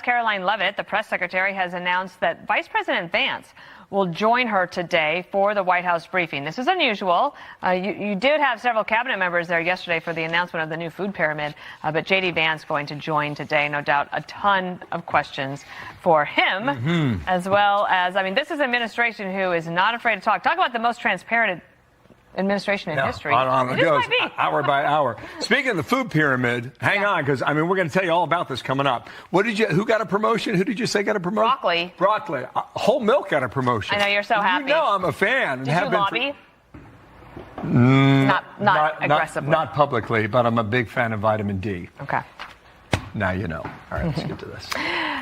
Karoline Leavitt, the press secretary, has announced that Vice President Vance will join her today for the White House briefing. This is unusual. You did have several cabinet members there yesterday for the announcement of the new food pyramid, but J.D. Vance going to join today. No doubt a ton of questions for him, as well as, this is an administration who is not afraid to talk. Talk about the most transparent administration in history. On it goes, hour by hour. Speaking of the food pyramid, hang on, because we're going to tell you all about this coming up. Who got a promotion? Who did you say got a promotion? Broccoli. Whole Milk got a promotion. I know, you're so happy. You know I'm a fan. Did you lobby? Not aggressively. Not publicly, but I'm a big fan of vitamin D. Okay. Now you know. All right, let's get to this.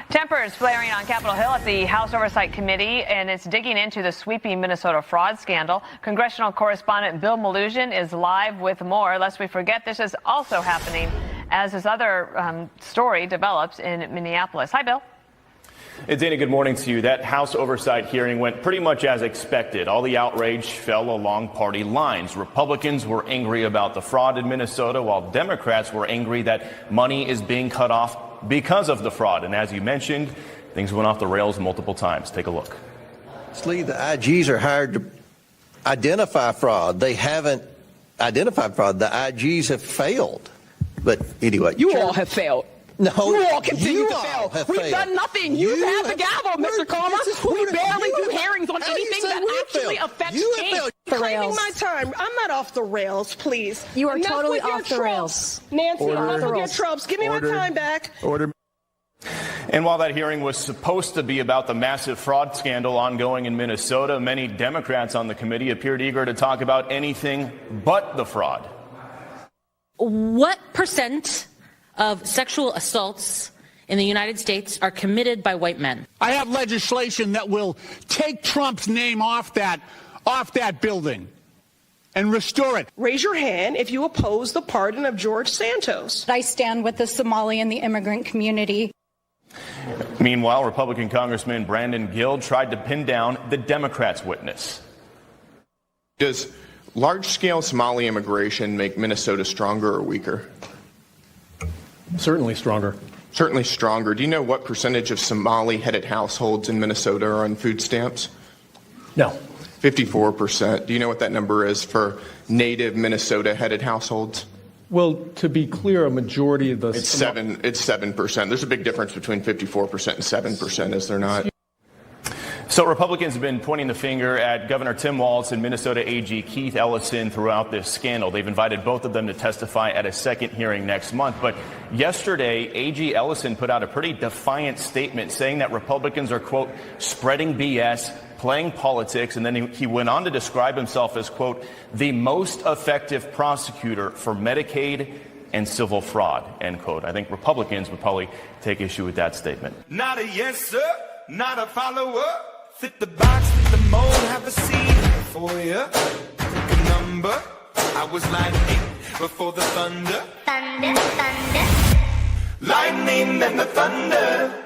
Tempers flaring on Capitol Hill at the House Oversight Committee, and it's digging into the sweeping Minnesota fraud scandal. Congressional correspondent Bill Malugin is live with more. Lest we forget, this is also happening as this other story develops in Minneapolis. Hi, Bill. Dana, good morning to you. That House Oversight hearing went pretty much as expected. All the outrage fell along party lines. Republicans were angry about the fraud in Minnesota, while Democrats were angry that money is being cut off because of the fraud. And as you mentioned, things went off the rails multiple times. Take a look. The IGs are hired to identify fraud. They haven't identified fraud. The IGs have failed. But anyway. You all have failed. No, you all continue to all fail. We've done nothing. You have the gavel, Mr. Comer. We barely do hearings on anything that actually affects change. Claiming my time. I'm not off the rails, please. You are totally off the rails. Nancy, enough of your tropes. Give me my time back. Order. And while that hearing was supposed to be about the massive fraud scandal ongoing in Minnesota, many Democrats on the committee appeared eager to talk about anything but the fraud. What percent of sexual assaults in the United States are committed by white men? I have legislation that will take Trump's name off that building and restore it. Raise your hand if you oppose the pardon of George Santos. I stand with the Somali and the immigrant community. Meanwhile, Republican Congressman Brandon Gill tried to pin down the Democrats' witness. Does large-scale Somali immigration make Minnesota stronger or weaker? Certainly stronger. Certainly stronger. Do you know what percentage of Somali-headed households in Minnesota are on food stamps? No. 54%. Do you know what that number is for native Minnesota-headed households? Well, to be clear, a majority of the... It's 7%. There's a big difference between 54% and 7%, is there not? So Republicans have been pointing the finger at Governor Tim Walz and Minnesota AG Keith Ellison throughout this scandal. They've invited both of them to testify at a second hearing next month. But yesterday, AG Ellison put out a pretty defiant statement saying that Republicans are, quote, spreading BS, playing politics. And then he went on to describe himself as, quote, the most effective prosecutor for Medicaid and civil fraud, end quote. I think Republicans would probably take issue with that statement. Not a yes, sir. Not a follower. Fit the box, fit the mold, have a seat for you. Pick a number. I was lightning before the thunder. Thunder, thunder. Lightning and the thunder.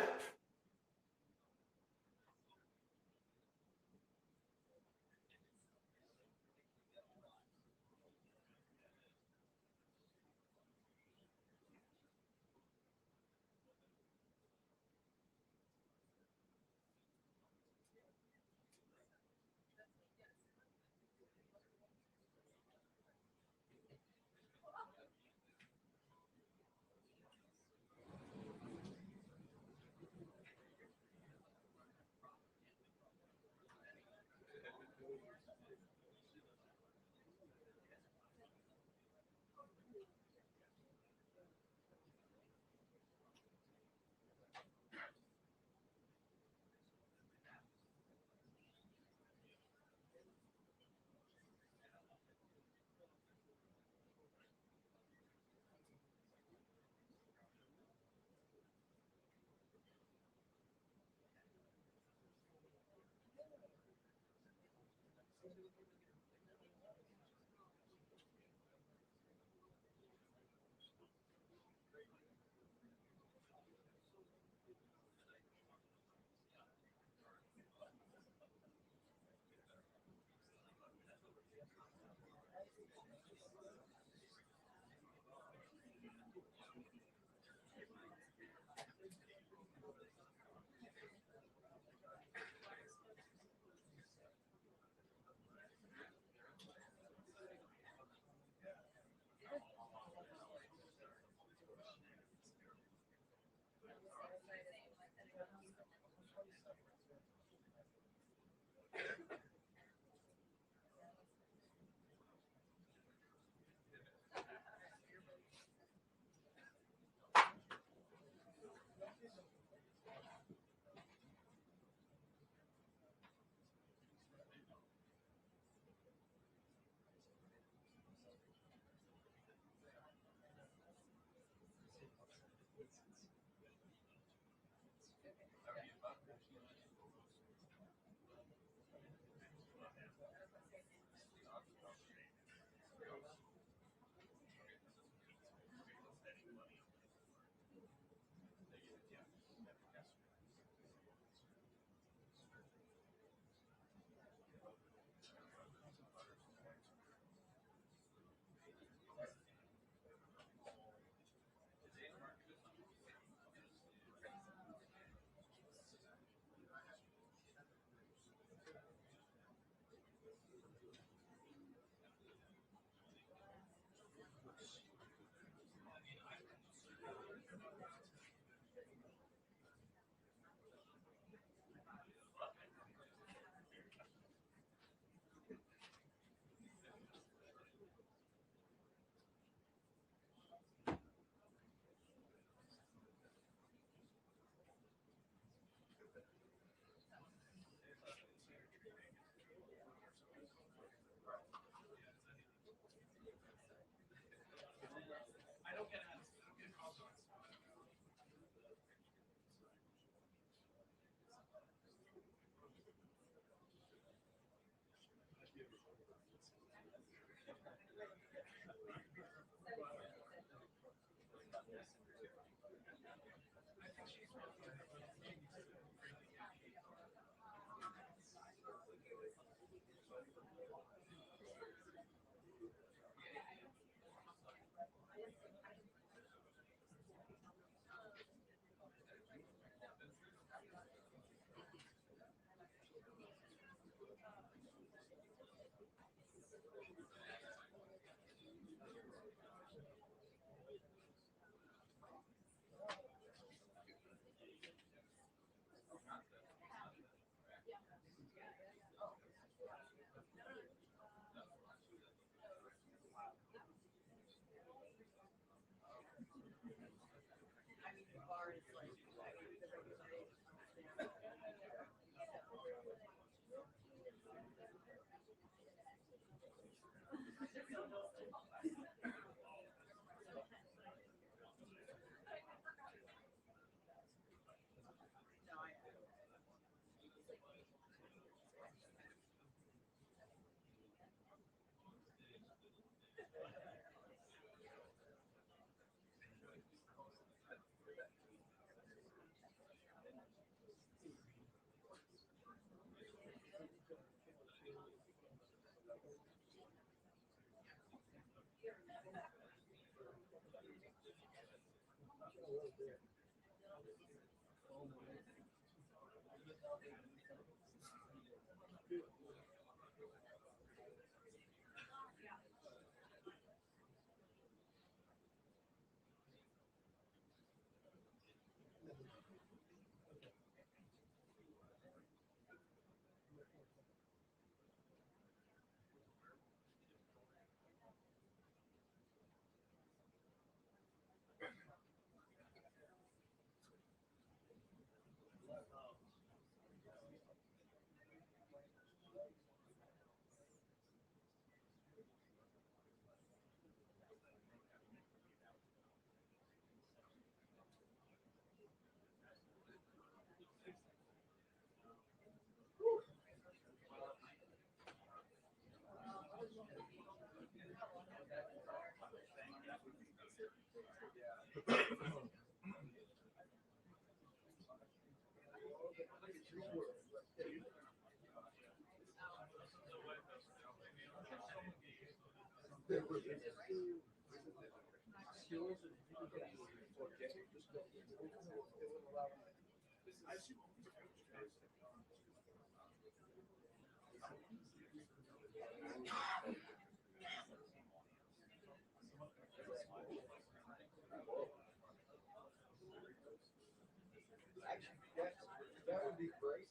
That would be great.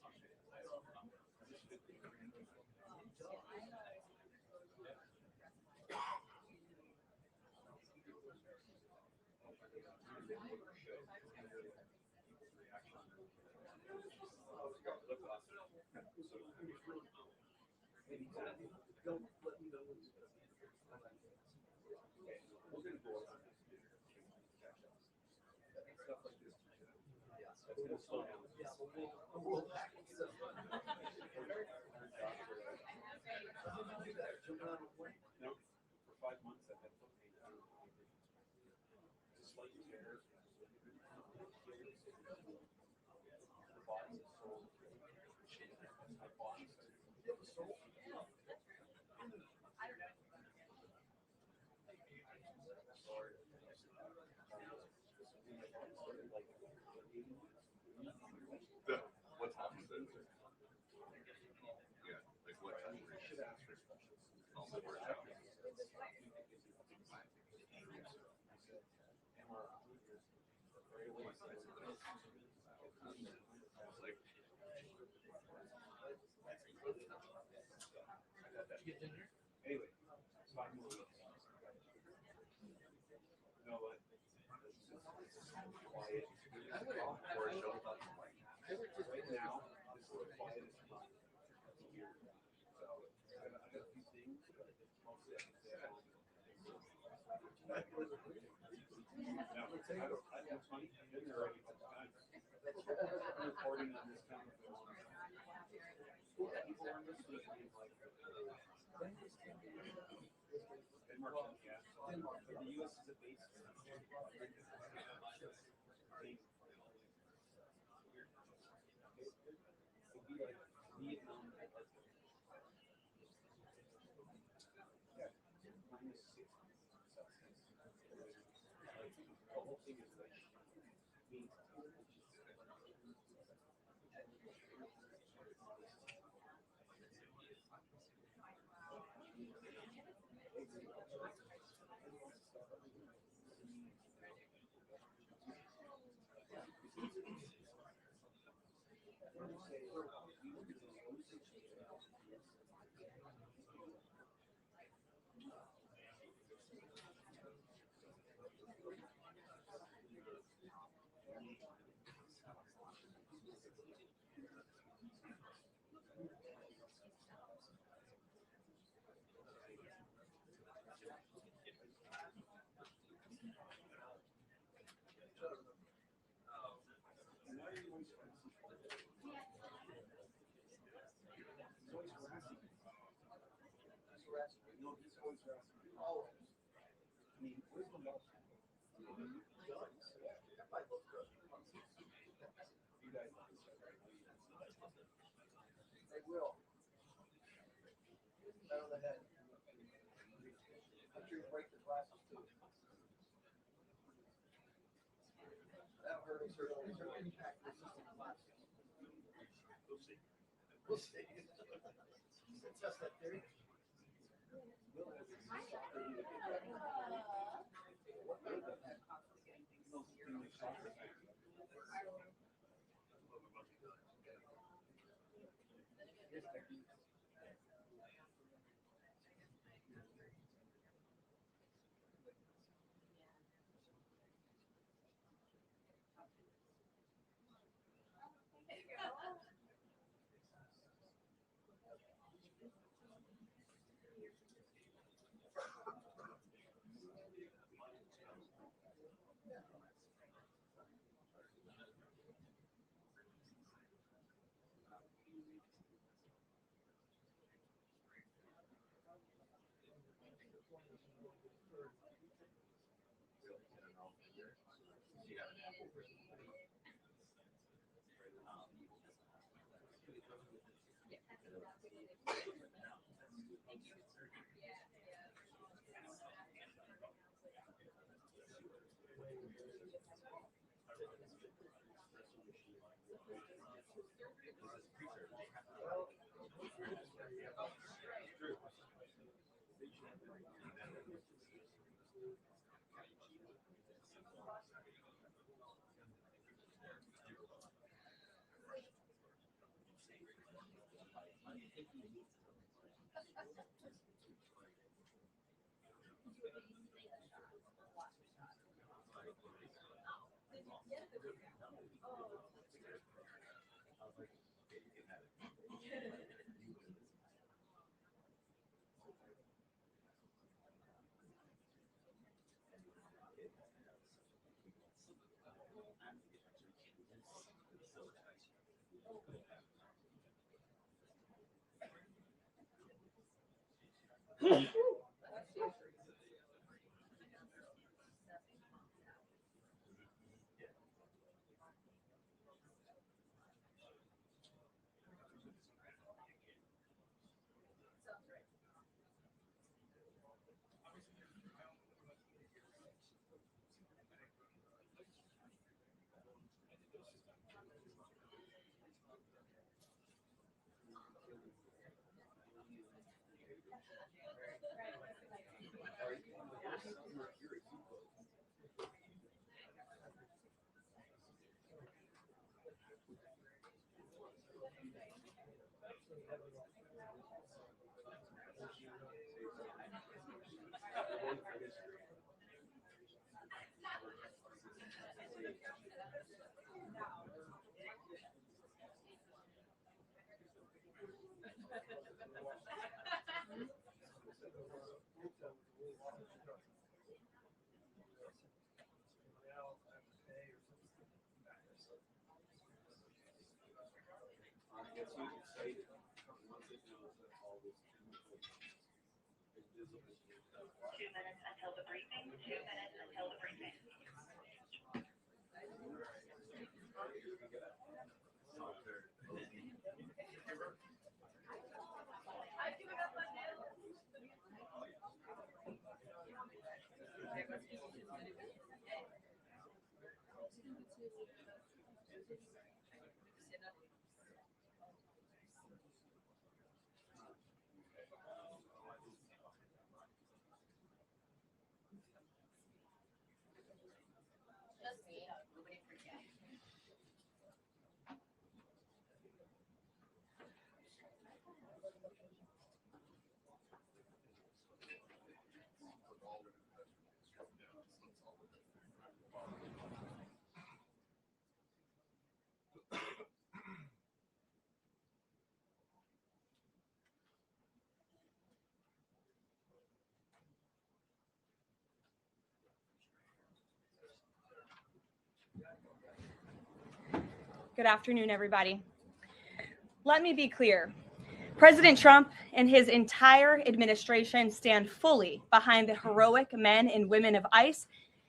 Don't let me know when it's we're going to go on stuff like this. Yeah, so we'll slow down. Yeah, we'll back it up. No, for 5 months I've had just like your hair. The body is sold. My body is sold. What time is it? Yeah, like what time? I'll never tell. Anyway, 5 more weeks. No, what? Quiet. Right now, this is the quietest month of the year. So I got a few things, but mostly I can say I have funny. I've been there already a couple times. I'm reporting on this town. People are listening to me like Denmark, but the U.S. is a base. It'd be like Vietnam. Yeah, -6 Celsius. The whole thing is like means No, he's always harassing me. Always. I mean, where's the most? You guys like this, right? They will. Right on the head. I'm sure you break the glasses too. That hurt us earlier. Is there impact resistant glasses? We'll see. We'll see. Test that theory. Gets you excited once it knows that all this minutes until the briefing. 2 minutes until the briefing. Good afternoon, everybody. Let me be clear. President Trump and his entire administration stand fully behind the heroic men and women of ICE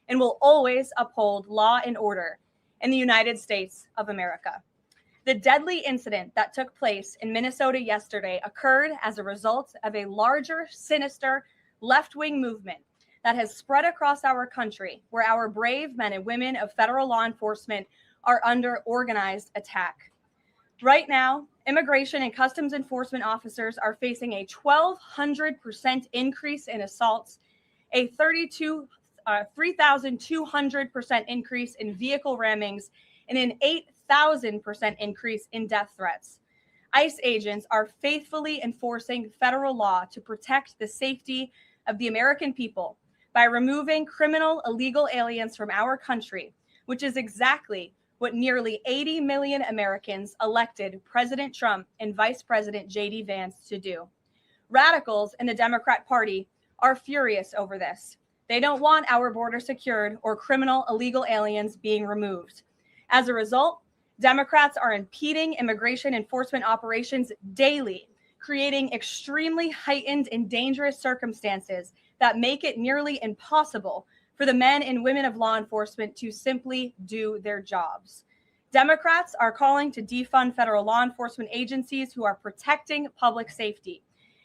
and will always uphold law and order in the United States of America. The deadly incident that took place in Minnesota yesterday occurred as a result of a larger, sinister, left-wing movement that has spread across our country, where our brave men and women of federal law enforcement are under organized attack. Right now, immigration and customs enforcement officers are facing a 1,200% increase in assaults, a 3,200% increase in vehicle rammings, and an 8,000% increase in death threats. ICE agents are faithfully enforcing federal law to protect the safety of the American people by removing criminal illegal aliens from our country, which is exactly what nearly 80 million Americans elected President Trump and Vice President J.D. Vance to do. Radicals in the Democrat Party are furious over this. They don't want our border secured or criminal illegal aliens being removed. As a result, Democrats are impeding immigration enforcement operations daily, creating extremely heightened and dangerous circumstances that make it nearly impossible for the men and women of law enforcement to simply do their jobs. Democrats are calling to defund federal law enforcement agencies who are protecting public safety.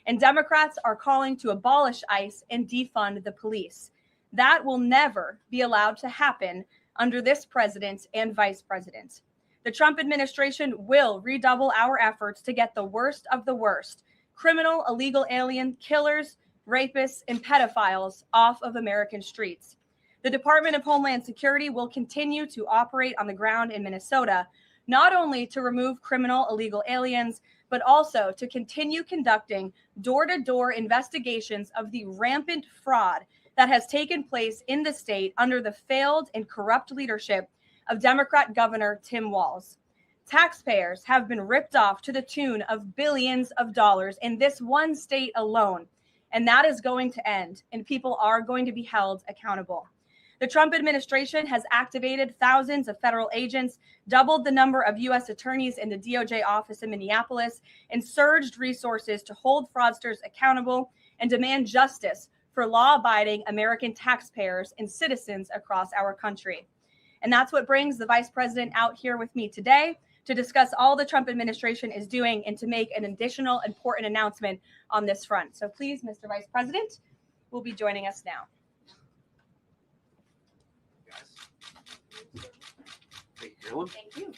And Democrats are calling to abolish ICE and defund the police. That will never be allowed to happen under this president and vice president. The Trump administration will redouble our efforts to get the worst of the worst, criminal illegal alien killers, rapists, and pedophiles off of American streets. The Department of Homeland Security will continue to operate on the ground in Minnesota, not only to remove criminal illegal aliens, but also to continue conducting door-to-door investigations of the rampant fraud that has taken place in the state under the failed and corrupt leadership of Democrat Governor Tim Walz. Taxpayers have been ripped off to the tune of billions of dollars in this one state alone, and that is going to end, and people are going to be held accountable. The Trump administration has activated thousands of federal agents, doubled the number of U.S. attorneys in the DOJ office in Minneapolis, and surged resources to hold fraudsters accountable and demand justice for law-abiding American taxpayers and citizens across our country. And that's what brings the vice president out here with me today to discuss all the Trump administration is doing and to make an additional important announcement on this front. So please, Mr. Vice President, will be joining us now. Thank you.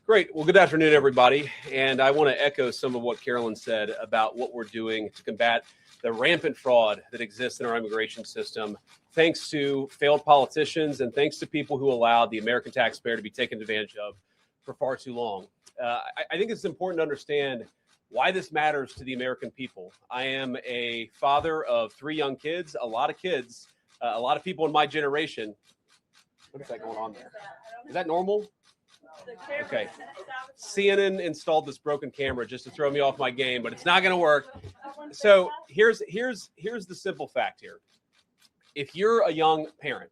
Great. Well, good afternoon, everybody. And I want to echo some of what Karoline said about what we're doing to combat the rampant fraud that exists in our immigration system, thanks to failed politicians and thanks to people who allowed the American taxpayer to be taken advantage of for far too long. I think it's important to understand why this matters to the American people. I am a father of 3 young kids, a lot of kids, a lot of people in my generation. What is that going on there? Is that normal? Okay. CNN installed this broken camera just to throw me off my game, but it's not going to work. So here's the simple fact here. If you're a young parent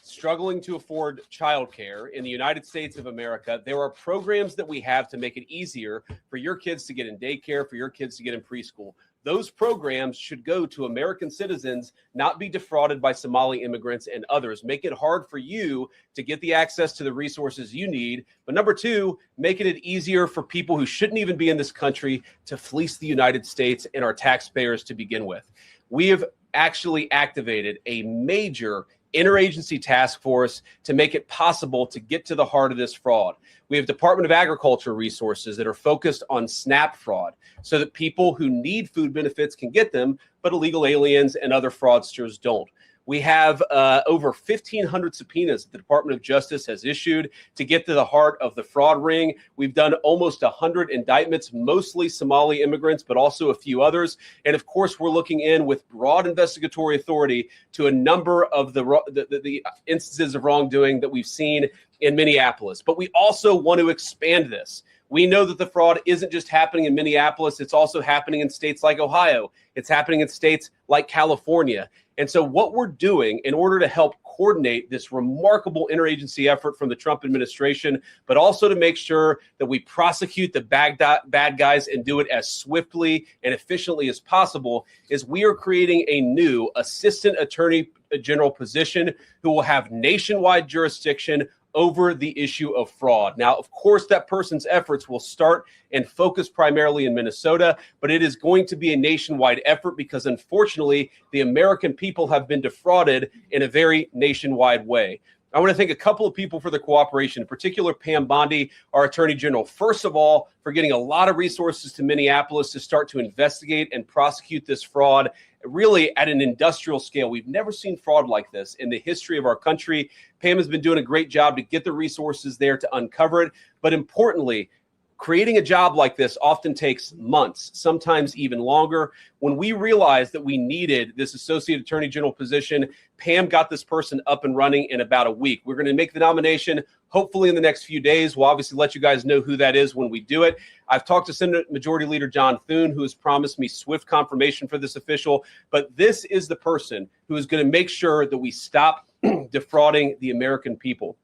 struggling to afford childcare in the United States of America, there are programs that we have to make it easier for your kids to get in daycare, for your kids to get in preschool. Those programs should go to American citizens, not be defrauded by Somali immigrants and others. Make it hard for you to get the access to the resources you need. But number two, making it easier for people who shouldn't even be in this country to fleece the United States and our taxpayers to begin with. We have actually activated a major interagency task force to make it possible to get to the heart of this fraud. We have Department of Agriculture resources that are focused on SNAP fraud so that people who need food benefits can get them, but illegal aliens and other fraudsters don't. We have over 1,500 subpoenas that the Department of Justice has issued to get to the heart of the fraud ring. We've done almost 100 indictments, mostly Somali immigrants, but also a few others. And of course, we're looking in with broad investigatory authority to a number of the instances of wrongdoing that we've seen in Minneapolis. But we also want to expand this. We know that the fraud isn't just happening in Minneapolis. It's also happening in states like Ohio. It's happening in states like California. And so what we're doing in order to help coordinate this remarkable interagency effort from the Trump administration, but also to make sure that we prosecute the bad guys and do it as swiftly and efficiently as possible, is we are creating a new assistant attorney general position who will have nationwide jurisdiction over the issue of fraud. Now, of course, that person's efforts will start and focus primarily in Minnesota, but it is going to be a nationwide effort because, unfortunately, the American people have been defrauded in a very nationwide way. I want to thank a couple of people for their cooperation, in particular Pam Bondi, our Attorney General, first of all, for getting a lot of resources to Minneapolis to start to investigate and prosecute this fraud, really at an industrial scale. We've never seen fraud like this in the history of our country. Pam has been doing a great job to get the resources there to uncover it. But importantly, creating a job like this often takes months, sometimes even longer. When we realized that we needed this Associate Attorney General position, Pam got this person up and running in about a week. We're going to make the nomination hopefully in the next few days. We'll obviously let you guys know who that is when we do it. I've talked to Senate Majority Leader John Thune, who has promised me swift confirmation for this official. But this is the person who is going to make sure that we stop defrauding the American people.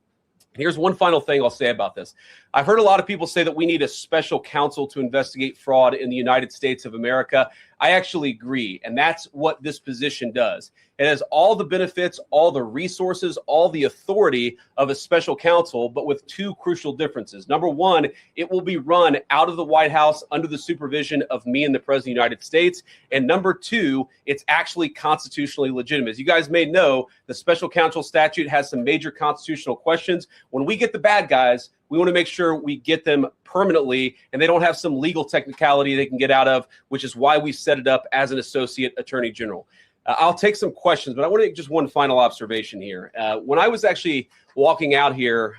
Here's one final thing I'll say about this. I've heard a lot of people say that we need a special counsel to investigate fraud in the United States of America. I actually agree, and that's what this position does. It has all the benefits, all the resources, all the authority of a special counsel, but with two crucial differences. Number one, it will be run out of the White House under the supervision of me and the President of the United States. And number two, it's actually constitutionally legitimate. As you guys may know, the special counsel statute has some major constitutional questions. When we get the bad guys, we want to make sure we get them permanently and they don't have some legal technicality they can get out of, which is why we set it up as an Associate Attorney General. I'll take some questions, but I want to make just one final observation here. When I was actually walking out here,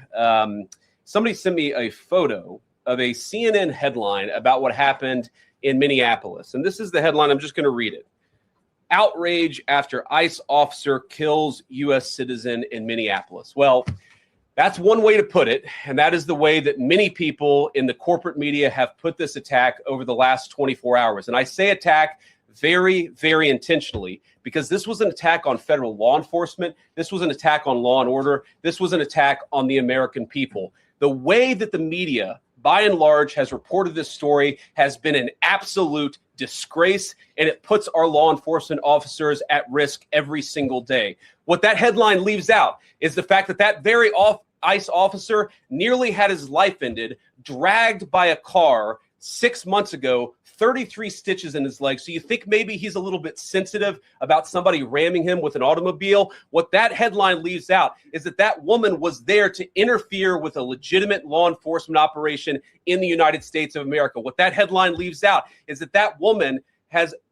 somebody sent me a photo of a CNN headline about what happened in Minneapolis. And this is the headline. I'm just going to read it. Outrage after ICE officer kills U.S. citizen in Minneapolis. Well, that's one way to put it, and that is the way that many people in the corporate media have put this attack over the last 24 hours. And I say attack very, very intentionally because this was an attack on federal law enforcement. This was an attack on law and order. This was an attack on the American people. The way that the media, by and large, has reported this story has been an absolute disgrace, and it puts our law enforcement officers at risk every single day. What that headline leaves out is the fact that that very ICE officer nearly had his life ended, dragged by a car 6 months ago, 33 stitches in his leg. So you think maybe he's a little bit sensitive about somebody ramming him with an automobile. What that headline leaves out is that that woman was there to interfere with a legitimate law enforcement operation in the United States of America. What that headline leaves out is that that woman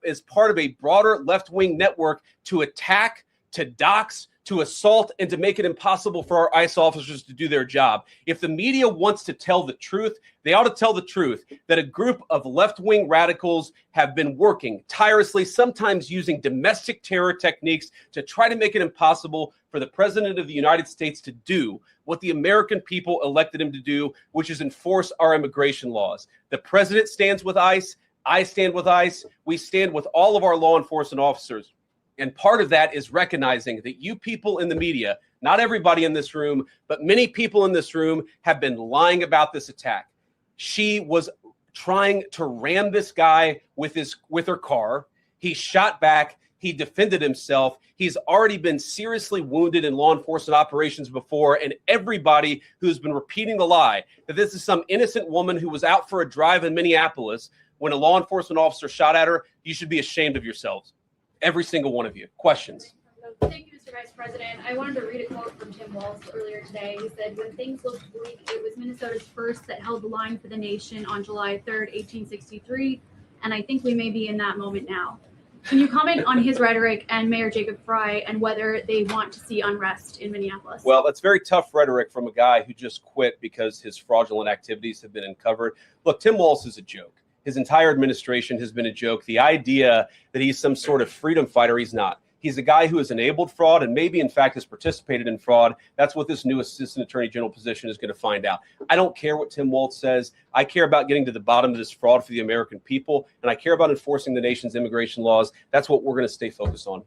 is part of a broader left-wing network to attack, to dox, to assault, and to make it impossible for our ICE officers to do their job. If the media wants to tell the truth, they ought to tell the truth that a group of left-wing radicals have been working tirelessly, sometimes using domestic terror techniques to try to make it impossible for the President of the United States to do what the American people elected him to do, which is enforce our immigration laws. The President stands with ICE. I stand with ICE. We stand with all of our law enforcement officers. And part of that is recognizing that you people in the media, not everybody in this room, but many people in this room have been lying about this attack. She was trying to ram this guy with her car. He shot back. He defended himself. He's already been seriously wounded in law enforcement operations before. And everybody who's been repeating the lie that this is some innocent woman who was out for a drive in Minneapolis when a law enforcement officer shot at her, you should be ashamed of yourselves. Every single one of you. Questions? Thank you, Mr. Vice President. I wanted to read a quote from Tim Walz earlier today. He said, when things looked bleak, it was Minnesota's first that held the line for the nation on July 3rd, 1863. And I think we may be in that moment now. Can you comment on his rhetoric and Mayor Jacob Frey and whether they want to see unrest in Minneapolis? Well, that's very tough rhetoric from a guy who just quit because his fraudulent activities have been uncovered. Look, Tim Walz is a joke. His entire administration has been a joke. The idea that he's some sort of freedom fighter, he's not. He's a guy who has enabled fraud and maybe, in fact, has participated in fraud. That's what this new assistant attorney general position is going to find out. I don't care what Tim Walz says. I care about getting to the bottom of this fraud for the American people, and I care about enforcing the nation's immigration laws. That's what we're going to stay focused on.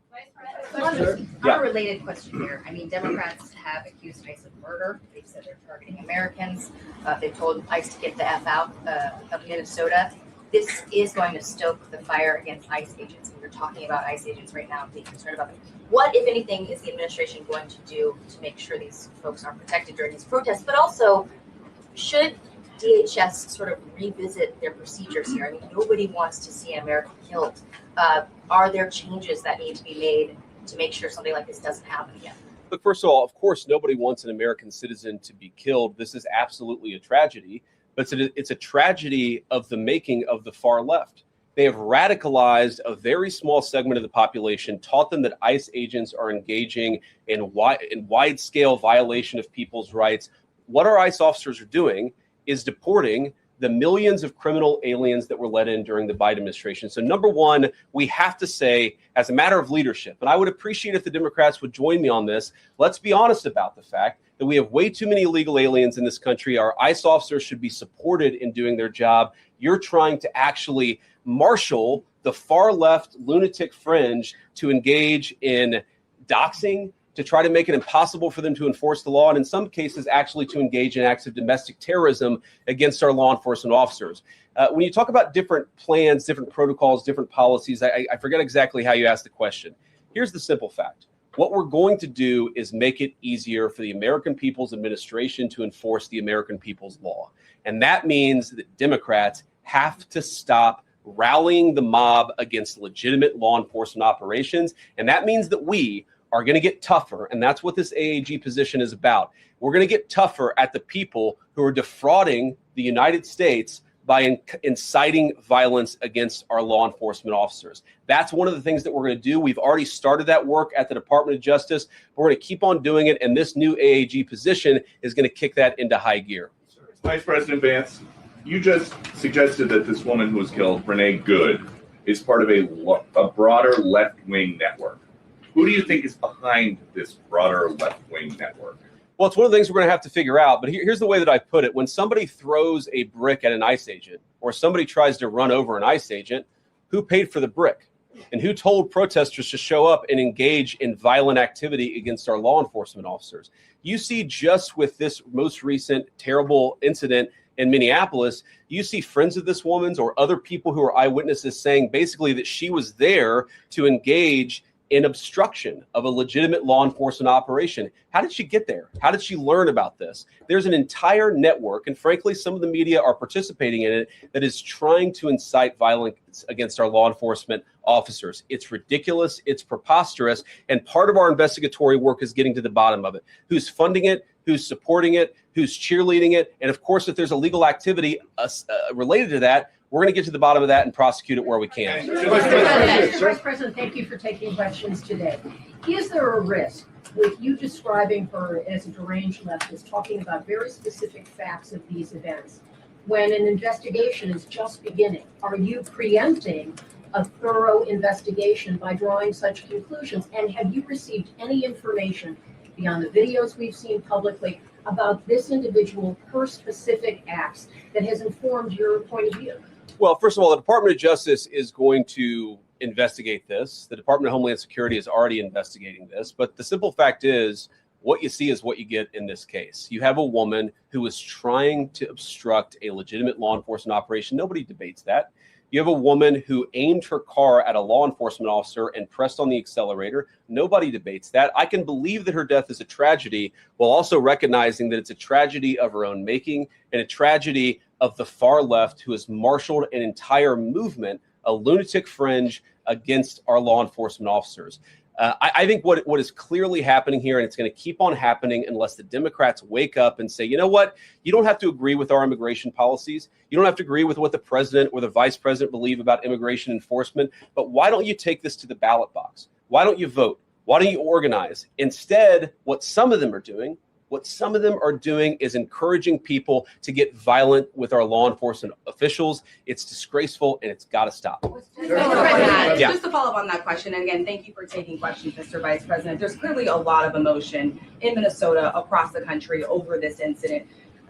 Unrelated question here. I mean, Democrats have accused ICE of murder. They've said they're targeting Americans. They've told ICE to get the F out of Minnesota. This is going to stoke the fire against ICE agents. And we're talking about ICE agents right now, being concerned about them. What, if anything, is the administration going to do to make sure these folks are protected during these protests? But also, should DHS sort of revisit their procedures here? I mean, nobody wants to see an American killed. Are there changes that need to be made to make sure something like this doesn't happen again? Look, first of all, of course, nobody wants an American citizen to be killed. This is absolutely a tragedy. But it's a tragedy of the making of the far left. They have radicalized a very small segment of the population, taught them that ICE agents are engaging in wide-scale violation of people's rights. What our ICE officers are doing is deporting the millions of criminal aliens that were let in during the Biden administration. So number one, we have to say, as a matter of leadership, and I would appreciate if the Democrats would join me on this, let's be honest about the fact that we have way too many illegal aliens in this country. Our ICE officers should be supported in doing their job. You're trying to actually marshal the far left lunatic fringe to engage in doxing, to try to make it impossible for them to enforce the law, and in some cases actually to engage in acts of domestic terrorism against our law enforcement officers. When you talk about different plans, different protocols, different policies, I forget exactly how you asked the question. Here's the simple fact. What we're going to do is make it easier for the American people's administration to enforce the American people's law. And that means that Democrats have to stop rallying the mob against legitimate law enforcement operations. And that means that we are going to get tougher. And that's what this AAG position is about. We're going to get tougher at the people who are defrauding the United States by inciting violence against our law enforcement officers. That's one of the things that we're going to do. We've already started that work at the Department of Justice. We're going to keep on doing it, and this new AAG position is going to kick that into high gear. Vice President Vance, you just suggested that this woman who was killed, Renee Good, is part of a broader left-wing network. Who do you think is behind this broader left-wing network? Well, it's one of the things we're going to have to figure out. But here's the way that I put it. When somebody throws a brick at an ICE agent or somebody tries to run over an ICE agent, who paid for the brick? And who told protesters to show up and engage in violent activity against our law enforcement officers? You see, just with this most recent terrible incident in Minneapolis, you see friends of this woman's or other people who are eyewitnesses saying basically that she was there to engage in obstruction of a legitimate law enforcement operation. How did she get there? How did she learn about this? There's an entire network, and frankly, some of the media are participating in it, that is trying to incite violence against our law enforcement officers. It's ridiculous. It's preposterous. And part of our investigatory work is getting to the bottom of it. Who's funding it? Who's supporting it? Who's cheerleading it? And of course, if there's illegal activity related to that, we're going to get to the bottom of that and prosecute it where we can. Mr. Vice President, thank you for taking questions today. Is there a risk with you describing her as a deranged leftist, talking about very specific facts of these events, when an investigation is just beginning? Are you preempting a thorough investigation by drawing such conclusions? And have you received any information beyond the videos we've seen publicly about this individual, her specific acts, that has informed your point of view? Well, first of all, the Department of Justice is going to investigate this. The Department of Homeland Security is already investigating this. But the simple fact is, what you see is what you get in this case. You have a woman who is trying to obstruct a legitimate law enforcement operation. Nobody debates that. You have a woman who aimed her car at a law enforcement officer and pressed on the accelerator. Nobody debates that. I can believe that her death is a tragedy while also recognizing that it's a tragedy of her own making and a tragedy of the far left who has marshaled an entire movement, a lunatic fringe against our law enforcement officers. I think what is clearly happening here, and it's going to keep on happening unless the Democrats wake up and say, you know what, you don't have to agree with our immigration policies. You don't have to agree with what the president or the vice president believe about immigration enforcement. But why don't you take this to the ballot box? Why don't you vote? Why don't you organize? Instead, what some of them are doing is encouraging people to get violent with our law enforcement officials. It's disgraceful and it's got to stop. Just to follow up on that question, and again, thank you for taking questions, Mr. Vice President. There's clearly a lot of emotion in Minnesota, across the country over this incident.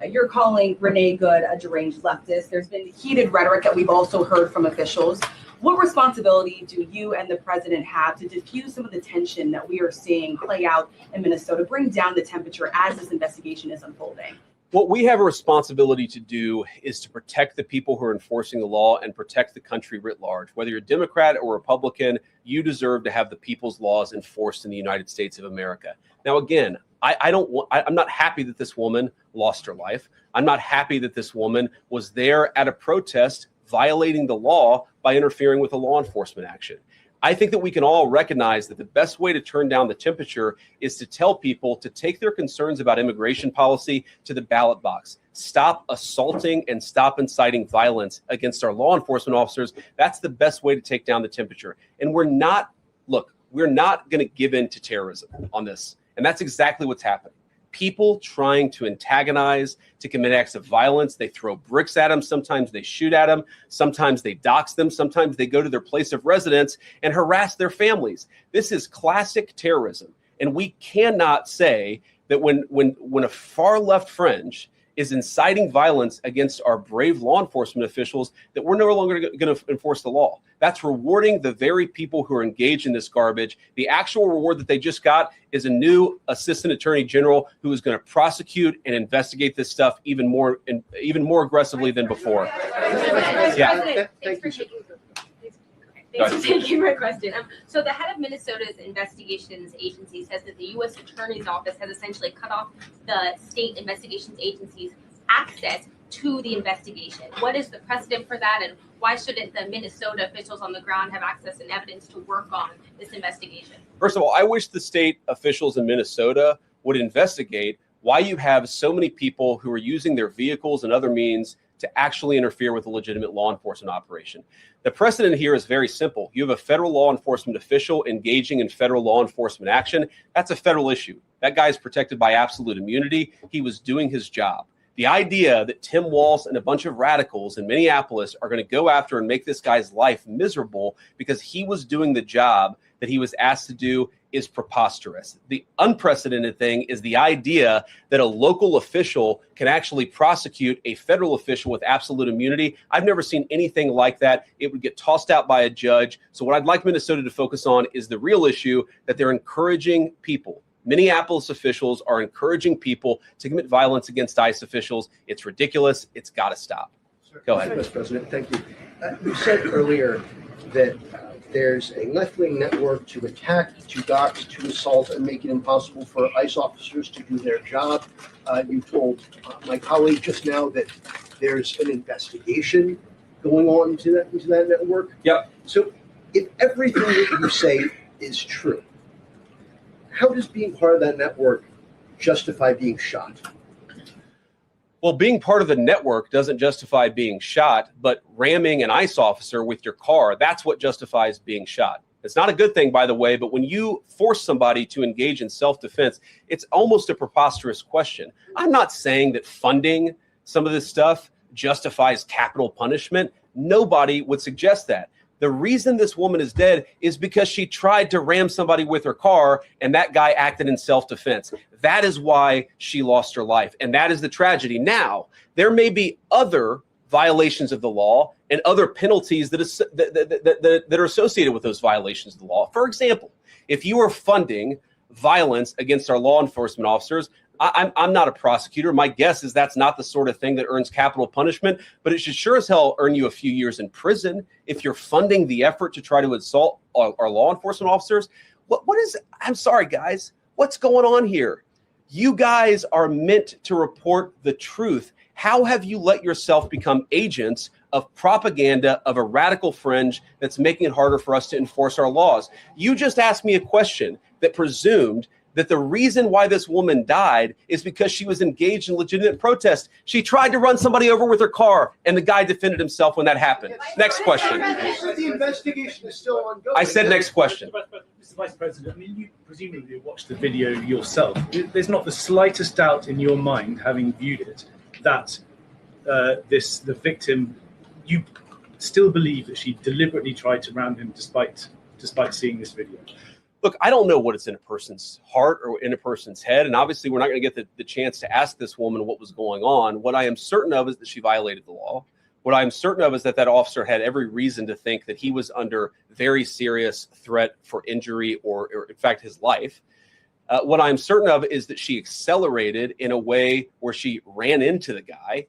You're calling Renee Good a deranged leftist. There's been heated rhetoric that we've also heard from officials. What responsibility do you and the president have to diffuse some of the tension that we are seeing play out in Minnesota, bring down the temperature as this investigation is unfolding? What we have a responsibility to do is to protect the people who are enforcing the law and protect the country writ large. Whether you're Democrat or Republican, you deserve to have the people's laws enforced in the United States of America. Now, again, I'm not happy that this woman lost her life. I'm not happy that this woman was there at a protest violating the law by interfering with a law enforcement action. I think that we can all recognize that the best way to turn down the temperature is to tell people to take their concerns about immigration policy to the ballot box. Stop assaulting and stop inciting violence against our law enforcement officers. That's the best way to take down the temperature. And we're not going to give in to terrorism on this. And that's exactly what's happening. People trying to antagonize, to commit acts of violence. They throw bricks at them. Sometimes they shoot at them. Sometimes they dox them. Sometimes they go to their place of residence and harass their families. This is classic terrorism. And we cannot say that when a far left fringe is inciting violence against our brave law enforcement officials, that we're no longer going to enforce the law. That's rewarding the very people who are engaged in this garbage. The actual reward that they just got is a new assistant attorney general who is going to prosecute and investigate this stuff even more aggressively than before. Yeah. Thanks for taking my question. So the head of Minnesota's investigations agency says that the U.S. Attorney's Office has essentially cut off the state investigations agency's access to the investigation. What is the precedent for that, and why shouldn't the Minnesota officials on the ground have access and evidence to work on this investigation? First of all, I wish the state officials in Minnesota would investigate why you have so many people who are using their vehicles and other means to actually interfere with a legitimate law enforcement operation. The precedent here is very simple. You have a federal law enforcement official engaging in federal law enforcement action. That's a federal issue. That guy is protected by absolute immunity. He was doing his job. The idea that Tim Walz and a bunch of radicals in Minneapolis are going to go after and make this guy's life miserable because he was doing the job that he was asked to do is preposterous. The unprecedented thing is the idea that a local official can actually prosecute a federal official with absolute immunity. I've never seen anything like that. It would get tossed out by a judge. So what I'd like Minnesota to focus on is the real issue that they're encouraging people. Minneapolis officials are encouraging people to commit violence against ICE officials. It's ridiculous. It's got to stop. Go ahead. Mr. President, thank you. You said earlier that there's a left-wing network to attack, to dox, to assault, and make it impossible for ICE officers to do their job. You told my colleague just now that there's an investigation going on into that network. Yep. So if everything that you say is true, how does being part of that network justify being shot? Well, being part of the network doesn't justify being shot, but ramming an ICE officer with your car, that's what justifies being shot. It's not a good thing, by the way, but when you force somebody to engage in self-defense, it's almost a preposterous question. I'm not saying that funding some of this stuff justifies capital punishment. Nobody would suggest that. The reason this woman is dead is because she tried to ram somebody with her car and that guy acted in self-defense. That is why she lost her life. And that is the tragedy. Now, there may be other violations of the law and other penalties that are associated with those violations of the law. For example, if you are funding violence against our law enforcement officers. I'm not a prosecutor. My guess is that's not the sort of thing that earns capital punishment, but it should sure as hell earn you a few years in prison if you're funding the effort to try to assault our law enforcement officers. What is, I'm sorry, guys, what's going on here? You guys are meant to report the truth. How have you let yourself become agents of propaganda of a radical fringe that's making it harder for us to enforce our laws? You just asked me a question that presumed that the reason why this woman died is because she was engaged in legitimate protest. She tried to run somebody over with her car, and the guy defended himself when that happened. Next question. The investigation is still ongoing. I said next question. Mr. Vice President, I mean, you presumably watched the video yourself. There's not the slightest doubt in your mind, having viewed it, that the victim, you still believe that she deliberately tried to ram him despite seeing this video. Look, I don't know what is in a person's heart or in a person's head, and obviously we're not going to get the chance to ask this woman what was going on. What I am certain of is that she violated the law. What I'm certain of is that that officer had every reason to think that he was under very serious threat for injury or in fact, his life. What I'm certain of is that she accelerated in a way where she ran into the guy.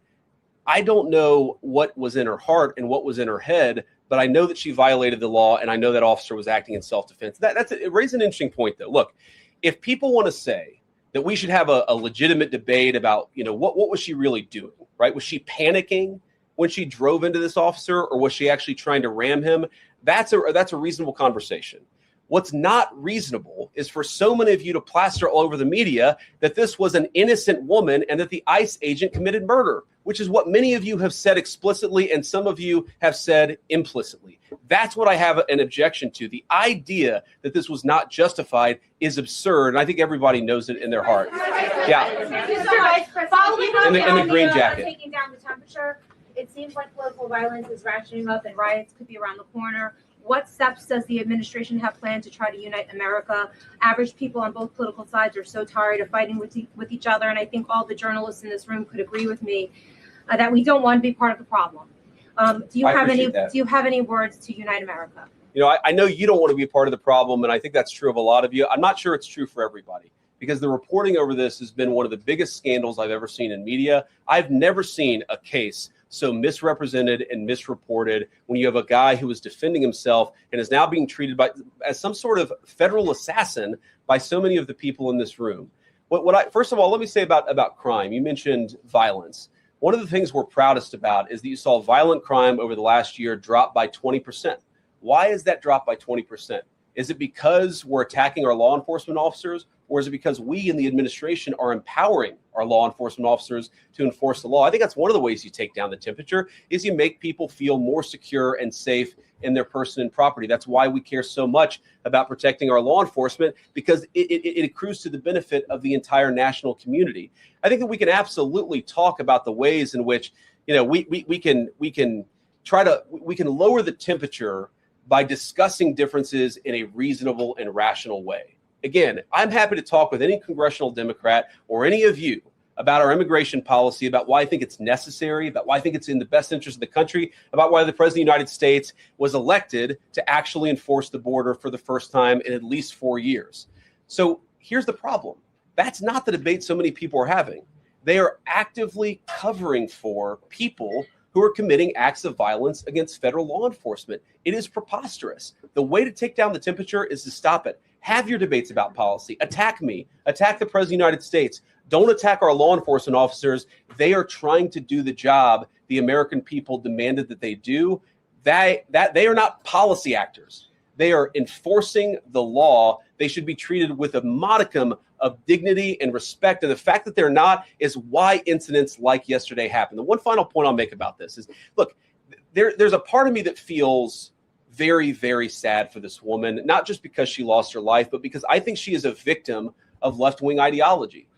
I don't know what was in her heart and what was in her head, but I know that she violated the law, and I know that officer was acting in self-defense. It raises an interesting point, though. Look, if people want to say that we should have a legitimate debate about, what was she really doing, right? Was she panicking when she drove into this officer, or was she actually trying to ram him? That's a reasonable conversation. What's not reasonable is for so many of you to plaster all over the media that this was an innocent woman and that the ICE agent committed murder, which is what many of you have said explicitly and some of you have said implicitly. That's what I have an objection to. The idea that this was not justified is absurd, and I think everybody knows it in their heart. Yeah. In the green jacket. Taking down the temperature, it seems like political violence is ratcheting up and riots could be around the corner. What steps does the administration have planned to try to unite America? Average people on both political sides are so tired of fighting with each other, and I think all the journalists in this room could agree with me that we don't want to be part of the problem. Do you have any words to unite America? I know you don't want to be a part of the problem, and I think that's true of a lot of you. I'm not sure it's true for everybody, because the reporting over this has been one of the biggest scandals I've ever seen in media. I've never seen a case so misrepresented and misreported when you have a guy who is defending himself and is now being treated as some sort of federal assassin by so many of the people in this room. First of all, let me say about crime. You mentioned violence. One of the things we're proudest about is that you saw violent crime over the last year drop by 20%. Why is that drop by 20%? Is it because we're attacking our law enforcement officers, or is it because we in the administration are empowering our law enforcement officers to enforce the law? I think that's one of the ways you take down the temperature, is you make people feel more secure and safe in their person and property. That's why we care so much about protecting our law enforcement, because it accrues to the benefit of the entire national community. I think that we can absolutely talk about the ways in which we can lower the temperature by discussing differences in a reasonable and rational way. Again, I'm happy to talk with any congressional Democrat or any of you about our immigration policy, about why I think it's necessary, about why I think it's in the best interest of the country, about why the President of the United States was elected to actually enforce the border for the first time in at least 4 years. So here's the problem. That's not the debate so many people are having. They are actively covering for people who are committing acts of violence against federal law enforcement. It is preposterous. The way to take down the temperature is to stop it. Have your debates about policy. Attack me. Attack the President of the United States. Don't attack our law enforcement officers. They are trying to do the job the American people demanded that they do. They are not policy actors. They are enforcing the law. They should be treated with a modicum of dignity and respect. And the fact that they're not is why incidents like yesterday happened. The one final point I'll make about this is, look, there's a part of me that feels very, very sad for this woman, not just because she lost her life, but because I think she is a victim of left-wing ideology.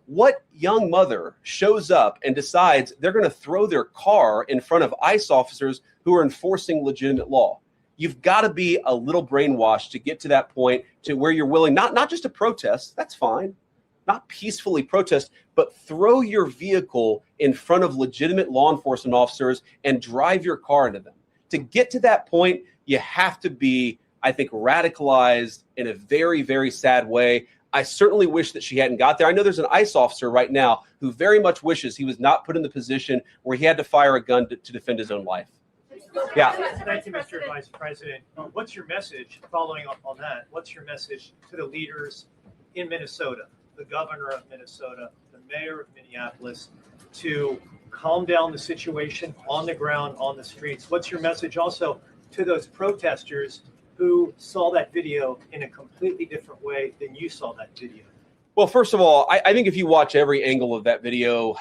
What young mother shows up and decides they're going to throw their car in front of ICE officers who are enforcing legitimate law? You've got to be a little brainwashed to get to that point to where you're willing, not just to protest, that's fine, not peacefully protest, but throw your vehicle in front of legitimate law enforcement officers and drive your car into them. To get to that point, you have to be, I think, radicalized in a very, very sad way. I certainly wish that she hadn't got there. I know there's an ICE officer right now who very much wishes he was not put in the position where he had to fire a gun to defend his own life. Yeah. Thank you, Mr. Vice President. What's your message, following up on that, what's your message to the leaders in Minnesota, the governor of Minnesota, the mayor of Minneapolis, to calm down the situation on the ground, on the streets? What's your message also to those protesters who saw that video in a completely different way than you saw that video? Well, first of all, I think if you watch every angle of that video,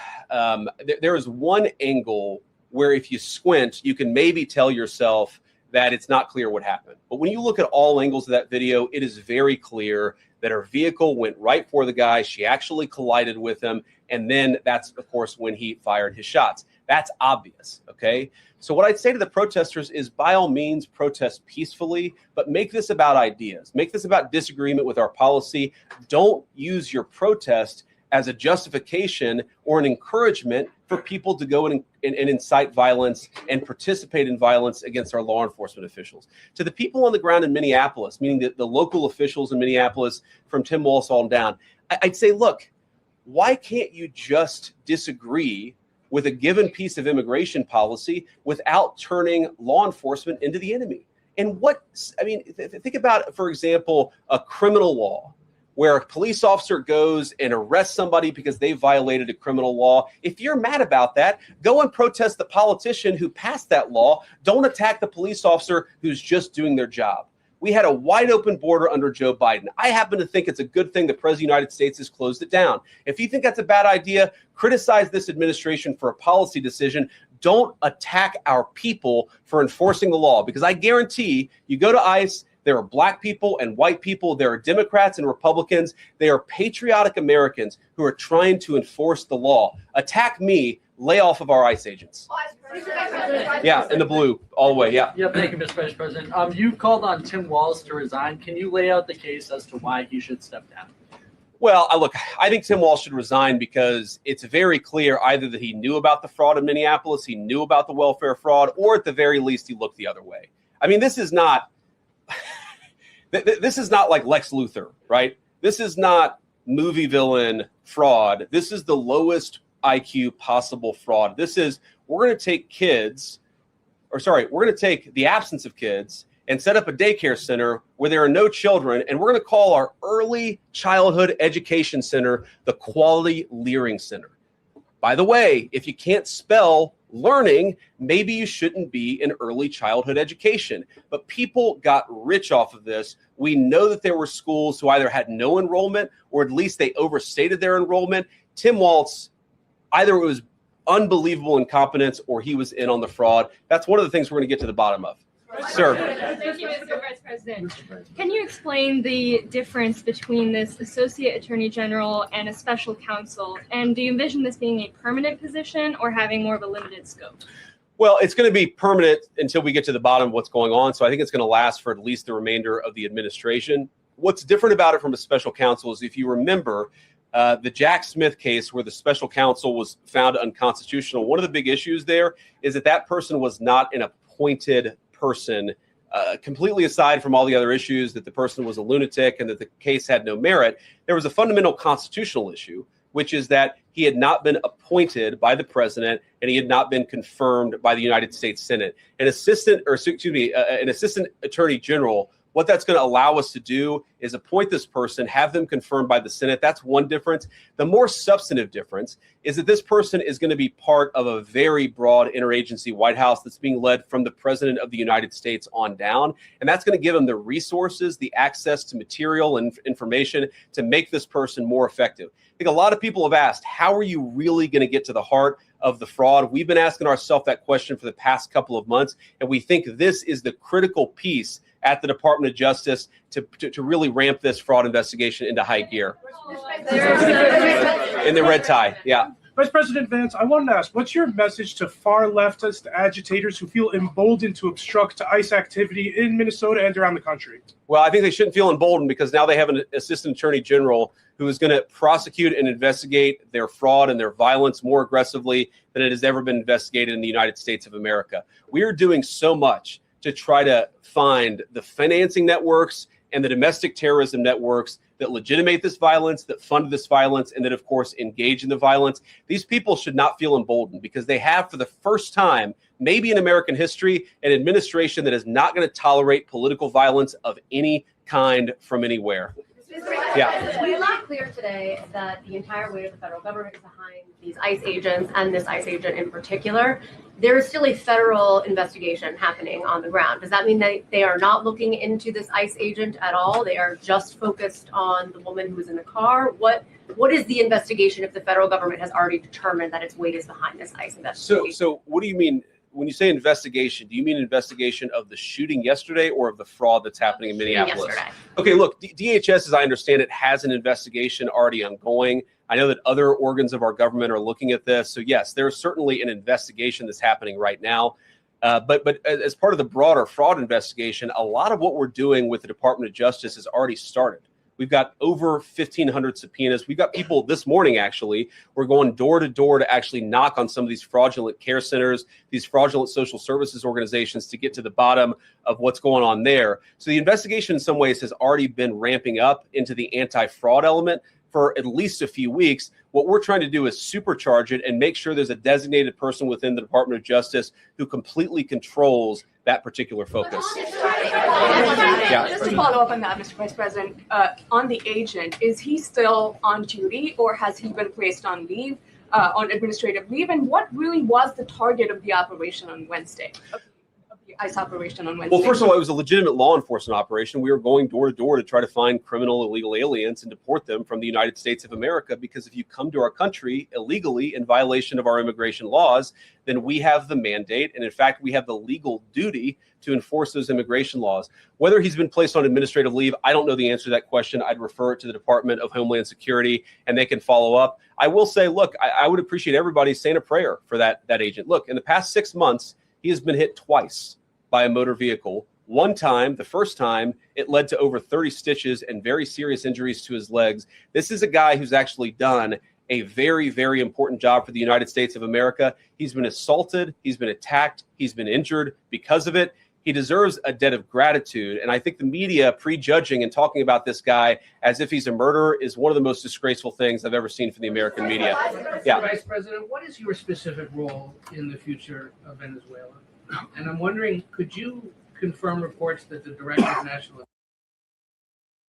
there is one angle where if you squint, you can maybe tell yourself that it's not clear what happened. But when you look at all angles of that video, it is very clear that her vehicle went right for the guy. She actually collided with him. And then that's, of course, when he fired his shots. That's obvious, okay? So what I'd say to the protesters is, by all means, protest peacefully, but make this about ideas. Make this about disagreement with our policy. Don't use your protest as a justification or an encouragement for people to go and incite violence and participate in violence against our law enforcement officials. To the people on the ground in Minneapolis, meaning the local officials in Minneapolis from Tim Walz on down, I'd say, look, why can't you just disagree with a given piece of immigration policy without turning law enforcement into the enemy? And think about, for example, a criminal law where a police officer goes and arrests somebody because they violated a criminal law. If you're mad about that, go and protest the politician who passed that law. Don't attack the police officer who's just doing their job. We had a wide open border under Joe Biden. I happen to think it's a good thing the President of the United States has closed it down. If you think that's a bad idea, criticize this administration for a policy decision. Don't attack our people for enforcing the law, because I guarantee you go to ICE, there are black people and white people. There are Democrats and Republicans. They are patriotic Americans who are trying to enforce the law. Attack me, lay off of our ICE agents. Yeah, in the blue, all the way, yeah. Yeah, thank you, Mr. Vice President. You called on Tim Walz to resign. Can you lay out the case as to why he should step down? Well, look, I think Tim Walz should resign because it's very clear either that he knew about the fraud in Minneapolis, he knew about the welfare fraud, or at the very least, he looked the other way. I mean, this is not like Lex Luthor, right? This is not movie villain fraud. This is the lowest IQ possible fraud. This is, we're going to take the absence of kids and set up a daycare center where there are no children, and we're going to call our early childhood education center the Quality Learing Center. By the way, if you can't spell learning, maybe you shouldn't be in early childhood education. But people got rich off of this. We know that there were schools who either had no enrollment or at least they overstated their enrollment. Tim Walz, either it was unbelievable incompetence or he was in on the fraud. That's one of the things we're going to get to the bottom of. Sir. Thank you, Mr. Vice President. Can you explain the difference between this Associate Attorney General and a special counsel? And do you envision this being a permanent position or having more of a limited scope? Well, it's going to be permanent until we get to the bottom of what's going on. So I think it's going to last for at least the remainder of the administration. What's different about it from a special counsel is, if you remember, the Jack Smith case where the special counsel was found unconstitutional, one of the big issues there is that person was not an appointed person, completely aside from all the other issues that the person was a lunatic and that the case had no merit. There was a fundamental constitutional issue, which is that he had not been appointed by the president and he had not been confirmed by the United States Senate. An assistant attorney general, what that's going to allow us to do is appoint this person, have them confirmed by the Senate. That's one difference. The more substantive difference is that this person is going to be part of a very broad interagency White House that's being led from the President of the United States on down. And that's going to give them the resources, the access to material and information to make this person more effective. I think a lot of people have asked, how are you really going to get to the heart of the fraud? We've been asking ourselves that question for the past couple of months, and we think this is the critical piece at the Department of Justice to really ramp this fraud investigation into high gear. In the red tie, yeah. Vice President Vance, I wanted to ask, what's your message to far leftist agitators who feel emboldened to obstruct ICE activity in Minnesota and around the country? Well, I think they shouldn't feel emboldened because now they have an assistant attorney general who is going to prosecute and investigate their fraud and their violence more aggressively than it has ever been investigated in the United States of America. We are doing so much to try to find the financing networks and the domestic terrorism networks that legitimate this violence, that fund this violence, and that, of course, engage in the violence. These people should not feel emboldened because they have, for the first time, maybe in American history, an administration that is not going to tolerate political violence of any kind from anywhere. Yeah. We made clear today that the entire weight of the federal government is behind these ICE agents and this ICE agent in particular. There is still a federal investigation happening on the ground. Does that mean that they are not looking into this ICE agent at all? They are just focused on the woman who was in the car? What is the investigation if the federal government has already determined that its weight is behind this ICE investigation? So what do you mean? When you say investigation, do you mean investigation of the shooting yesterday or of the fraud that's happening in Minneapolis? Yesterday. Okay, look, DHS, as I understand it, has an investigation already ongoing. I know that other organs of our government are looking at this. So yes, there is certainly an investigation that's happening right now. But as part of the broader fraud investigation, a lot of what we're doing with the Department of Justice has already started. We've got over 1,500 subpoenas. We've got people this morning, actually, we're going door to door to actually knock on some of these fraudulent care centers, these fraudulent social services organizations to get to the bottom of what's going on there. So the investigation in some ways has already been ramping up into the anti-fraud element for at least a few weeks. What we're trying to do is supercharge it and make sure there's a designated person within the Department of Justice who completely controls that particular focus. Yeah. Just to follow up on that, Mr. Vice President, on the agent, is he still on duty or has he been placed on leave, on administrative leave? And what really was the target of the operation on Wednesday? ICE operation on Wednesday? Well, first of all, it was a legitimate law enforcement operation. We were going door to door to try to find criminal illegal aliens and deport them from the United States of America, because if you come to our country illegally in violation of our immigration laws, then we have the mandate, and in fact, we have the legal duty to enforce those immigration laws. Whether he's been placed on administrative leave, I don't know the answer to that question. I'd refer it to the Department of Homeland Security, and they can follow up. I will say, look, I would appreciate everybody saying a prayer for that agent. Look, in the past 6 months, he has been hit twice by a motor vehicle. One time, the first time, it led to over 30 stitches and very serious injuries to his legs. This is a guy who's actually done a very, very important job for the United States of America. He's been assaulted, he's been attacked, he's been injured because of it. He deserves a debt of gratitude. And I think the media prejudging and talking about this guy as if he's a murderer is one of the most disgraceful things I've ever seen from the American media. Yeah. Vice President, what is your specific role in the future of Venezuela? And I'm wondering, could you confirm reports that the Director of National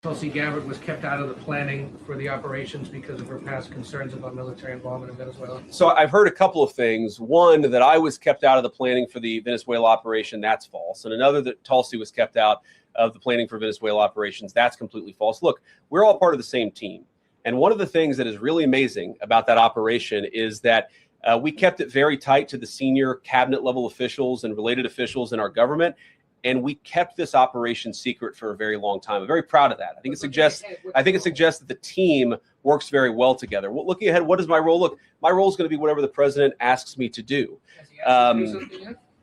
Tulsi Gabbard was kept out of the planning for the operations because of her past concerns about military involvement in Venezuela? So I've heard a couple of things. One, that I was kept out of the planning for the Venezuela operation. That's false. And another, that Tulsi was kept out of the planning for Venezuela operations. That's completely false. Look, we're all part of the same team. And one of the things that is really amazing about that operation is that we kept it very tight to the senior cabinet level officials and related officials in our government. And we kept this operation secret for a very long time. I'm very proud of that. I think it suggests that the team works very well together. Well, looking ahead, what is my role? Look, my role is going to be whatever the president asks me to do.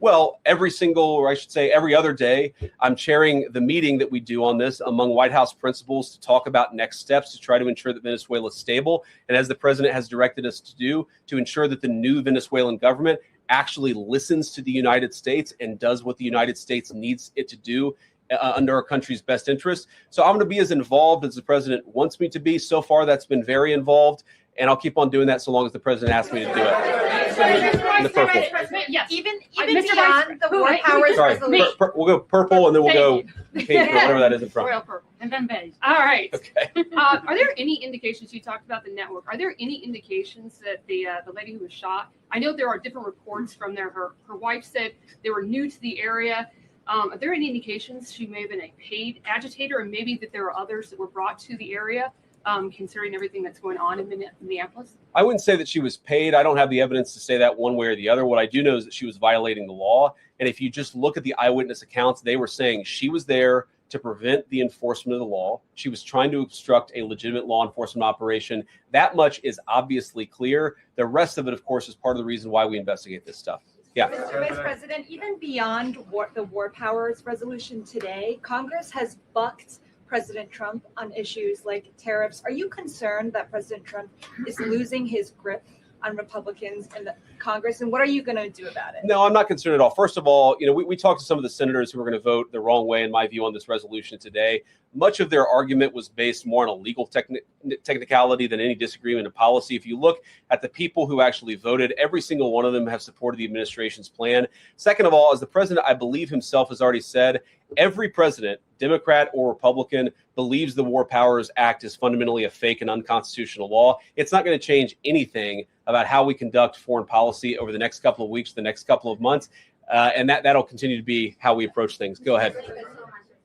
Well, every other day, I'm chairing the meeting that we do on this among White House principals to talk about next steps to try to ensure that Venezuela is stable. And as the president has directed us to do, to ensure that the new Venezuelan government actually listens to the United States and does what the United States needs it to do under our country's best interest. So I'm going to be as involved as the president wants me to be. So far, that's been very involved. And I'll keep on doing that so long as the president asks me to do it. In the purple. Yes. Even beyond the war powers resolution. We'll go purple and then we'll go pink or whatever that is in front. Royal purple. And then beige. All right. Okay. Are there any indications, you talked about the network, are there any indications that the lady who was shot, I know there are different reports from there. Her wife said they were new to the area. Are there any indications she may have been a paid agitator, and maybe that there are others that were brought to the area? Considering everything that's going on in Minneapolis? I wouldn't say that she was paid. I don't have the evidence to say that one way or the other. What I do know is that she was violating the law. And if you just look at the eyewitness accounts, they were saying she was there to prevent the enforcement of the law. She was trying to obstruct a legitimate law enforcement operation. That much is obviously clear. The rest of it, of course, is part of the reason why we investigate this stuff. Yeah. Mr. Vice President, even beyond the war powers resolution today, Congress has bucked President Trump on issues like tariffs. Are you concerned that President Trump is losing his grip on Republicans in the Congress, and what are you going to do about it? No, I'm not concerned at all. First of all, we talked to some of the senators who are going to vote the wrong way, in my view, on this resolution today. Much of their argument was based more on a legal technicality than any disagreement in policy. If you look at the people who actually voted, every single one of them have supported the administration's plan. Second of all, as the president, I believe himself, has already said, every president, Democrat or Republican, believes the War Powers Act is fundamentally a fake and unconstitutional law. It's not going to change anything about how we conduct foreign policy over the next couple of weeks, the next couple of months, and that'll continue to be how we approach things. Go ahead.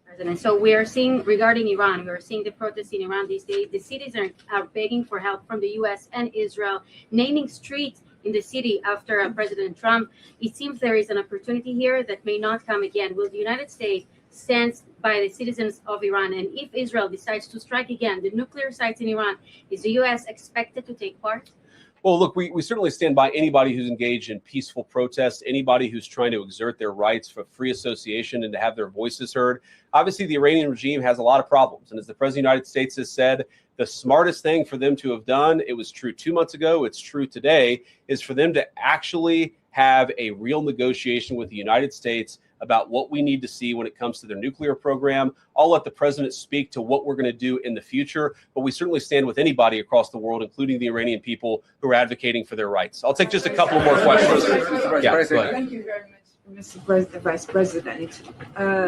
President. So we are seeing, regarding Iran, we are seeing the protests in Iran these days. The citizens are begging for help from the U.S. and Israel, naming streets in the city after President Trump. It seems there is an opportunity here that may not come again. Will the United States stand by the citizens of Iran? And if Israel decides to strike again the nuclear sites in Iran, is the U.S. expected to take part? Well, look, we certainly stand by anybody who's engaged in peaceful protests, anybody who's trying to exert their rights for free association and to have their voices heard. Obviously, the Iranian regime has a lot of problems. And as the President of the United States has said, the smartest thing for them to have done, it was true 2 months ago, it's true today, is for them to actually have a real negotiation with the United States about what we need to see when it comes to their nuclear program. I'll let the president speak to what we're going to do in the future, but we certainly stand with anybody across the world, including the Iranian people who are advocating for their rights. I'll take just a couple more questions. Yeah, go ahead. Thank you very much, Mr. Vice President.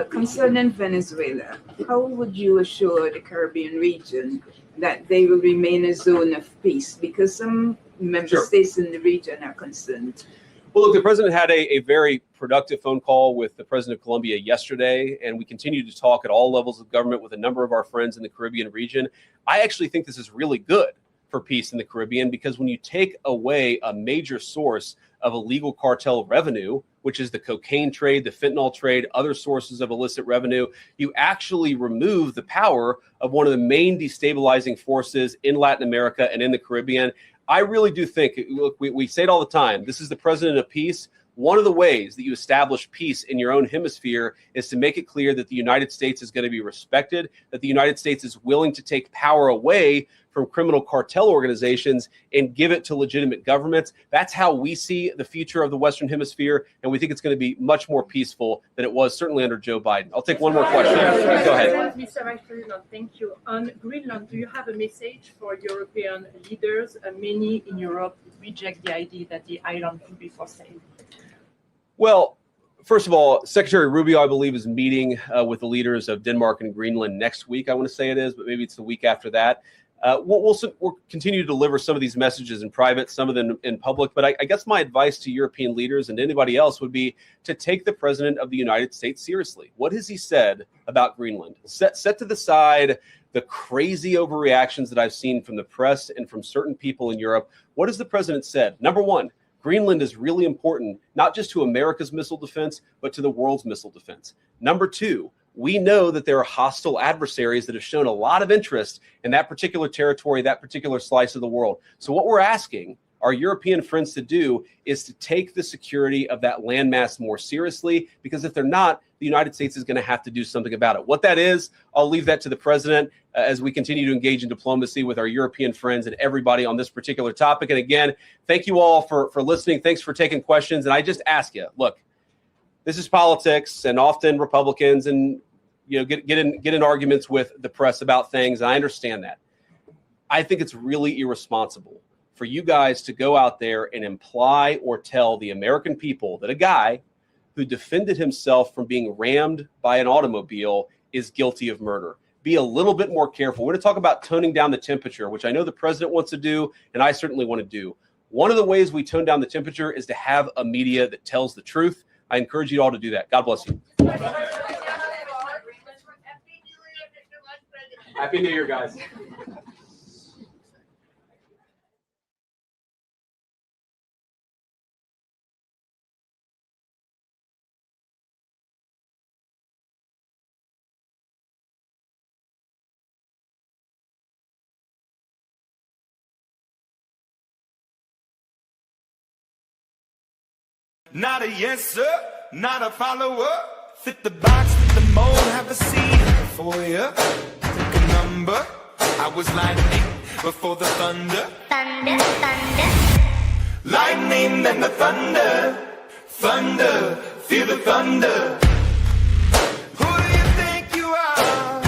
Concerning Venezuela, how would you assure the Caribbean region that they will remain a zone of peace? Because some member states in the region are concerned. Well, look, the president had a very productive phone call with the president of Colombia yesterday, and we continue to talk at all levels of government with a number of our friends in the Caribbean region. I actually think this is really good for peace in the Caribbean, because when you take away a major source of illegal cartel revenue, which is the cocaine trade, the fentanyl trade, other sources of illicit revenue, you actually remove the power of one of the main destabilizing forces in Latin America and in the Caribbean. I really do think, look, we say it all the time, this is the president of peace. One of the ways that you establish peace in your own hemisphere is to make it clear that the United States is going to be respected, that the United States is willing to take power away from criminal cartel organizations and give it to legitimate governments. That's how we see the future of the Western Hemisphere, and we think it's going to be much more peaceful than it was certainly under Joe Biden. I'll take one more question. Go ahead. Mr. Vice President, thank you. On Greenland, do you have a message for European leaders? Many in Europe reject the idea that the island could be for sale. Well, first of all, Secretary Rubio, I believe, is meeting with the leaders of Denmark and Greenland next week. I want to say it is, but maybe it's the week after that. We'll continue to deliver some of these messages in private, some of them in public. But I guess my advice to European leaders and anybody else would be to take the president of the United States seriously. What has he said about Greenland? Set to the side the crazy overreactions that I've seen from the press and from certain people in Europe. What has the president said? Number one, Greenland is really important, not just to America's missile defense, but to the world's missile defense. Number two, we know that there are hostile adversaries that have shown a lot of interest in that particular territory, that particular slice of the world. So what we're asking our European friends to do is to take the security of that landmass more seriously, because if they're not, the United States is going to have to do something about it. What that is, I'll leave that to the president as we continue to engage in diplomacy with our European friends and everybody on this particular topic. And again, thank you all for listening. Thanks for taking questions. And I just ask you, look, this is politics, and often Republicans and get in arguments with the press about things. And I understand that. I think it's really irresponsible for you guys to go out there and imply or tell the American people that a guy who defended himself from being rammed by an automobile is guilty of murder. Be a little bit more careful. We're going to talk about toning down the temperature, which I know the president wants to do, and I certainly want to do. One of the ways we tone down the temperature is to have a media that tells the truth. I encourage you all to do that. God bless you. Happy New Year, guys. Not a yes, sir, not a follower. Fit the box, fit the mold, have a seat for you. Pick a number. I was lightning before the thunder. Thunder, thunder. lightning and the thunder, thunder, feel the thunder. Who do you think you are?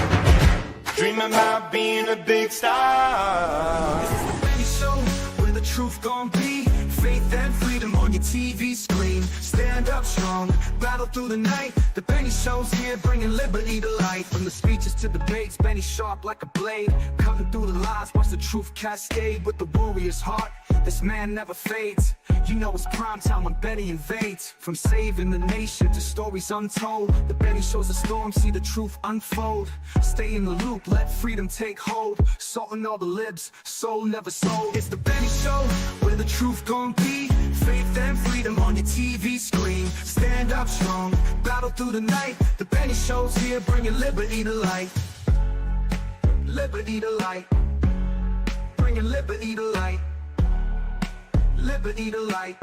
Dreaming about being a big star. This is the Benny Show, where the truth gon' be. Faith and freedom on your TV screen. Stand up strong, battle through the night. The Benny Show's here, bringing liberty to life. From the speeches to debates, Benny sharp like a blade. Cutting through the lies, watch the truth cascade. With the warrior's heart, this man never fades. You know it's prime time when Benny invades. From saving the nation to stories untold, the Benny Show's a storm, see the truth unfold. Stay in the loop, let freedom take hold. Salting all the libs, soul never sold. It's the Benny Show, where the truth gon' be. Faith and freedom on your TV screen. Stand up strong, battle through the night. The Benny Show's here, bringing liberty to light. Liberty to light. Bringing liberty to light. Liberty to light.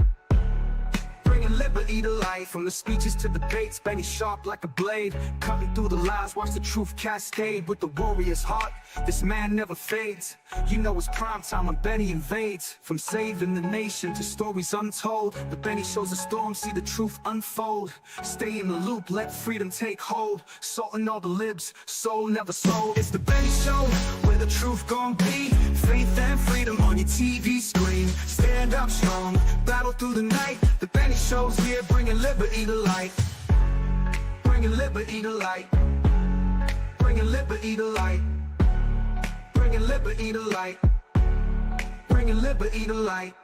Bringing liberty to life. From the speeches to debates, Benny sharp like a blade. Cutting through the lies, watch the truth cascade. With the warrior's heart, this man never fades. You know it's prime time when Benny invades. From saving the nation to stories untold, the Benny Show's a storm, see the truth unfold. Stay in the loop, let freedom take hold. Salting all the libs, soul never sold. It's the Benny Show, where the truth gon' be. Faith and freedom on your TV screen. Stand up strong, battle through the night. The Benny Show's here, bringing liberty to light. Bringing liberty to light. Bringing liberty to light. Bringing liberty to light. Bringing liberty to light.